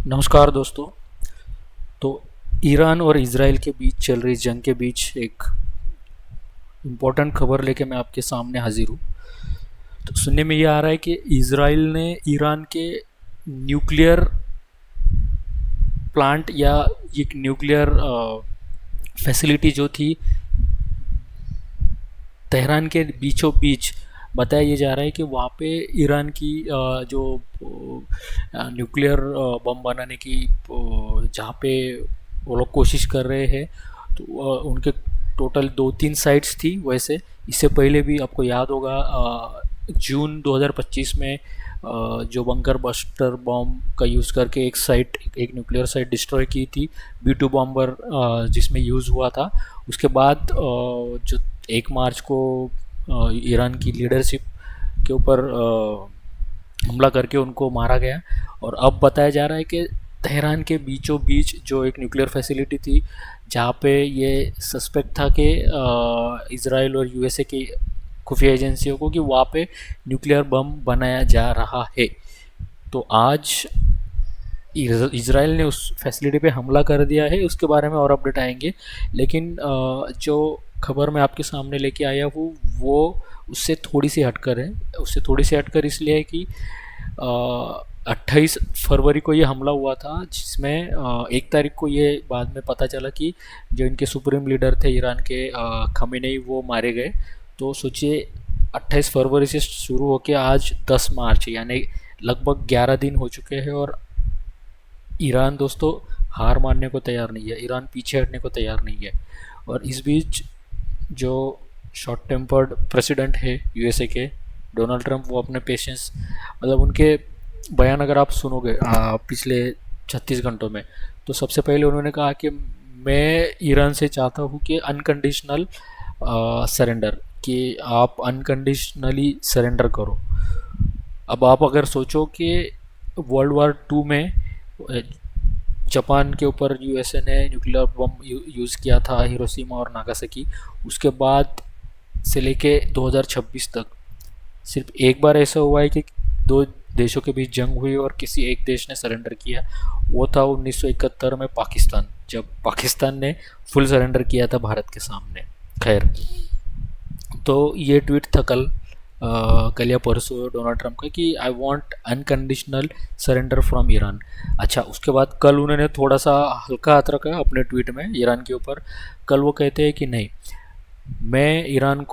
नमस्कार दोस्तों। तो ईरान और इज़राइल के बीच चल रही जंग के बीच एक इम्पोर्टेंट खबर लेके मैं आपके सामने हाजिर हूँ। तो सुनने में ये आ रहा है कि इज़राइल ने ईरान के न्यूक्लियर प्लांट या एक न्यूक्लियर फैसिलिटी जो थी तेहरान के बीचों बीच, बताया ये जा रहा है कि वहाँ पे ईरान की जो न्यूक्लियर बम बनाने की जहाँ पे वो लोग कोशिश कर रहे हैं, तो उनके टोटल 2-3 साइट्स थी। वैसे इससे पहले भी आपको याद होगा जून 2025 में जो बंकर बस्टर बम का यूज़ करके एक न्यूक्लियर साइट डिस्ट्रॉय की थी, B2 बॉम्बर जिसमें यूज़ हुआ था। उसके बाद जो 1 मार्च को ईरान की लीडरशिप के ऊपर हमला करके उनको मारा गया। और अब बताया जा रहा है कि तेहरान के बीचों बीच जो एक न्यूक्लियर फैसिलिटी थी, जहाँ पे ये सस्पेक्ट था कि इसराइल और यूएसए की खुफिया एजेंसियों को कि वहाँ पे न्यूक्लियर बम बनाया जा रहा है। तो आज इसराइल ने उस फैसिलिटी पे हमला कर दिया है, उसके बारे में और अपडेट आएंगे। लेकिन जो खबर मैं आपके सामने लेके आया हूँ वो उससे थोड़ी सी हटकर है। उससे थोड़ी सी हटकर इसलिए है कि 28 फरवरी को ये हमला हुआ था, जिसमें 1 तारीख को ये बाद में पता चला कि जो इनके सुप्रीम लीडर थे ईरान के खमेनेई, वो मारे गए। तो सोचिए 28 फरवरी से शुरू होकर आज 10 मार्च, यानी लगभग 11 दिन हो चुके हैं और ईरान दोस्तों हार मानने को तैयार नहीं है, ईरान पीछे हटने को तैयार नहीं है। और इस बीच जो शॉर्ट टेम्पर्ड प्रेसिडेंट है यूएसए के, डोनाल्ड ट्रंप, वो अपने पेशेंस, मतलब उनके बयान अगर आप सुनोगे पिछले 36 घंटों में, तो सबसे पहले उन्होंने कहा कि मैं ईरान से चाहता हूँ कि अनकंडीशनल सरेंडर, कि आप अनकंडीशनली सरेंडर करो। अब आप अगर सोचो कि वर्ल्ड वार 2 में जापान के ऊपर यूएसए ने न्यूक्लियर बम यूज़ किया था, हिरोशिमा और नागासाकी, उसके बाद से लेके 2026 तक सिर्फ एक बार ऐसा हुआ है कि दो देशों के बीच जंग हुई और किसी एक देश ने सरेंडर किया। वो था 1971 में पाकिस्तान, जब पाकिस्तान ने फुल सरेंडर किया था भारत के सामने। खैर, तो ये ट्वीट था कल या परसों डोनाल्ड ट्रंप का कि I want unconditional surrender from Iran. अच्छा, उसके बाद कल उन्होंने थोड़ा सा हल्का हाथ रखा अपने ट्वीट में ईरान के ऊपर। कल वो कहते हैं कि नहीं, मैं ईरान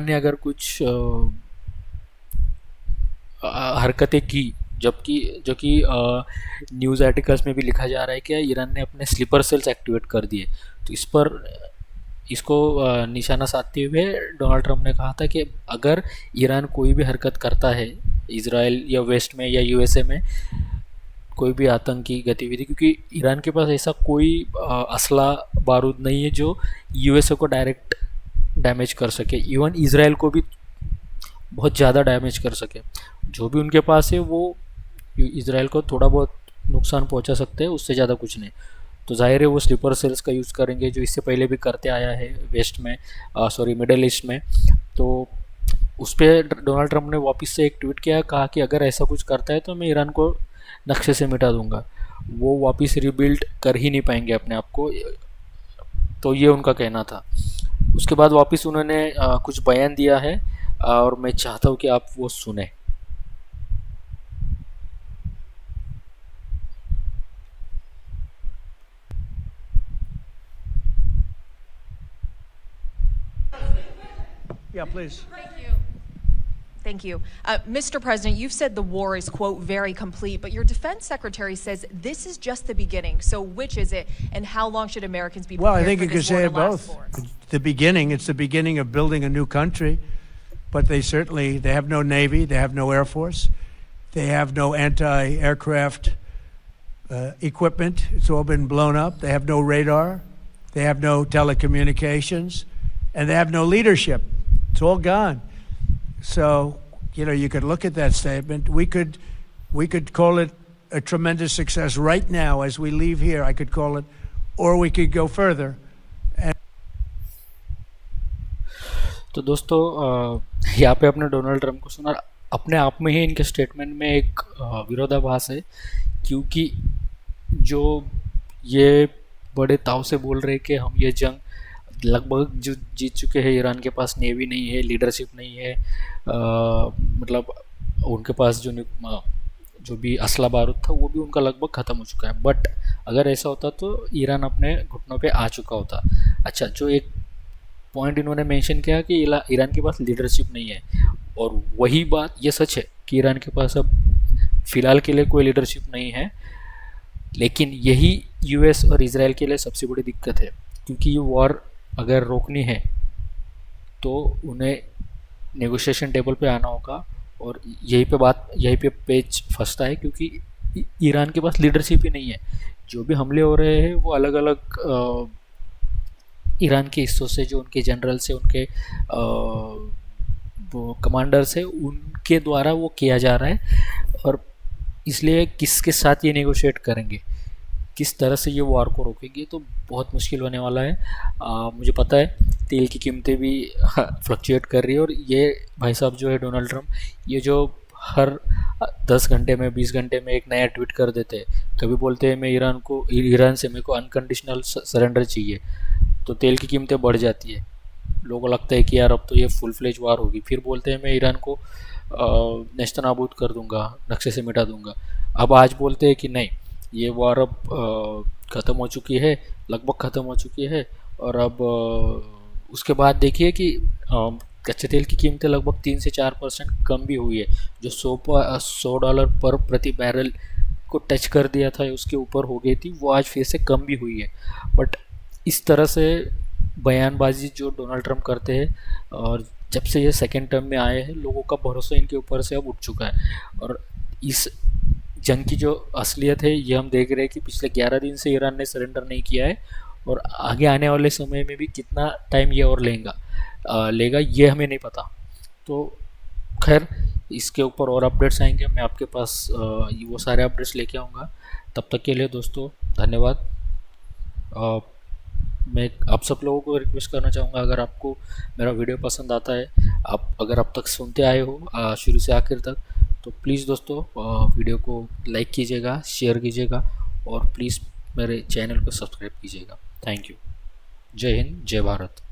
ने अगर कुछ हरकतें की, जबकि जो कि न्यूज़ आर्टिकल्स में भी लिखा जा रहा है कि ईरान ने अपने स्लीपर सेल्स एक्टिवेट कर दिए, तो इसको निशाना साधते हुए डोनाल्ड ट्रंप ने कहा था कि अगर ईरान कोई भी हरकत करता है इसराइल या वेस्ट में या यूएसए में, कोई भी आतंकी गतिविधि, क्योंकि ईरान के पास ऐसा कोई असला बारूद नहीं है जो यूएसए को डायरेक्ट डैमेज कर सके, इवन इसराइल को भी बहुत ज़्यादा डैमेज कर सके। जो भी उनके पास है वो इसराइल को थोड़ा बहुत नुकसान पहुंचा सकते हैं, उससे ज़्यादा कुछ नहीं। तो जाहिर है वो स्लीपर सेल्स का यूज़ करेंगे, जो इससे पहले भी करते आया है वेस्ट में, मिडल ईस्ट में। तो उस पर डोनाल्ड ट्रंप ने वापस से एक ट्वीट किया, कहा कि अगर ऐसा कुछ करता है तो मैं ईरान को नक्शे से मिटा दूंगा, वो वापस रिबिल्ड कर ही नहीं पाएंगे अपने आप को। तो ये उनका कहना था। उसके बाद वापस उन्होंने कुछ बयान दिया है और मैं चाहता हूँ कि आप वो सुने। Yeah, please. Thank you. Thank you. Mr. President, you've said the war is, quote, very complete, but your defense secretary says this is just the beginning. So which is it, and how long should Americans be prepared Well, I think for you could this war say to it last both. for? It's the beginning of building a new country, but they have no Navy, they have no Air Force, they have no anti-aircraft equipment. It's all been blown up. They have no radar, they have no telecommunications, and they have no leadership. It's all gone. So, you could look at that statement. We could call it a tremendous success right now as we leave here. I could call it, or we could go further. तो दोस्तों यहाँ पे अपने Donald Trump को सुना, अपने आप में ही इनके स्टेटमेंट में एक विरोधाभास है क्योंकि जो ये बड़े ताव से बोल रहे हैं कि हम ये जंग लगभग जो जीत चुके हैं, ईरान के पास नेवी नहीं है, लीडरशिप नहीं है, मतलब उनके पास जो भी असला बारूद था वो भी उनका लगभग ख़त्म हो चुका है। बट अगर ऐसा होता तो ईरान अपने घुटनों पे आ चुका होता। अच्छा, जो एक पॉइंट इन्होंने मेंशन किया कि ईरान के पास लीडरशिप नहीं है, और वही बात ये सच है कि ईरान के पास अब फ़िलहाल के लिए कोई लीडरशिप नहीं है। लेकिन यही यूएस और इसराइल के लिए सबसे बड़ी दिक्कत है, क्योंकि ये वॉर अगर रोकनी है तो उन्हें नेगोशिएशन टेबल पे आना होगा। और यहीं पे पेच फंसता है, क्योंकि ईरान के पास लीडरशिप ही नहीं है। जो भी हमले हो रहे हैं वो अलग अलग ईरान के हिस्सों से, जो उनके जनरल से, उनके वो कमांडर्स है, उनके द्वारा वो किया जा रहा है। और इसलिए किसके साथ ये नेगोशिएट करेंगे, किस तरह से ये वॉर को रोकेंगे, तो बहुत मुश्किल होने वाला है। मुझे पता है तेल की कीमतें भी फ्लक्चुएट कर रही है, और ये भाई साहब जो है डोनाल्ड ट्रम्प, ये जो हर 10 घंटे में 20 घंटे में एक नया ट्वीट कर देते हैं। कभी बोलते हैं मैं ईरान से मेरे को अनकंडीशनल सरेंडर चाहिए, तो तेल की कीमतें बढ़ जाती है। लोगों को लगता है कि यार अब तो ये फुल फ्लेज वार होगी। फिर बोलते हैं मैं ईरान को नेस्तनाबूद कर दूंगा, नक्शे से मिटा दूंगा। अब आज बोलते हैं कि नहीं, ये वार अब ख़त्म हो चुकी है, लगभग ख़त्म हो चुकी है। और अब उसके बाद देखिए कि कच्चे तेल की कीमतें लगभग 3 से 4% कम भी हुई है। जो $100 पर प्रति बैरल को टच कर दिया था, उसके ऊपर हो गई थी, वो आज फिर से कम भी हुई है। बट इस तरह से बयानबाजी जो डोनाल्ड ट्रम्प करते हैं, और जब से ये सेकेंड टर्म में आए हैं, लोगों का भरोसा इनके ऊपर से अब उठ चुका है। और इस जंग की जो असलियत है ये हम देख रहे हैं कि पिछले 11 दिन से ईरान ने सरेंडर नहीं किया है, और आगे आने वाले समय में भी कितना टाइम ये और लेगा ये हमें नहीं पता। तो खैर, इसके ऊपर और अपडेट्स आएंगे, मैं आपके पास वो सारे अपडेट्स लेके आऊँगा। तब तक के लिए दोस्तों धन्यवाद। मैं आप सब लोगों को रिक्वेस्ट करना चाहूँगा, अगर आपको मेरा वीडियो पसंद आता है, आप अगर अब तक सुनते आए हो शुरू से आखिर तक, तो प्लीज़ दोस्तों वीडियो को लाइक कीजिएगा, शेयर कीजिएगा, और प्लीज़ मेरे चैनल को सब्सक्राइब कीजिएगा। Thank you. जय हिंद, जय भारत।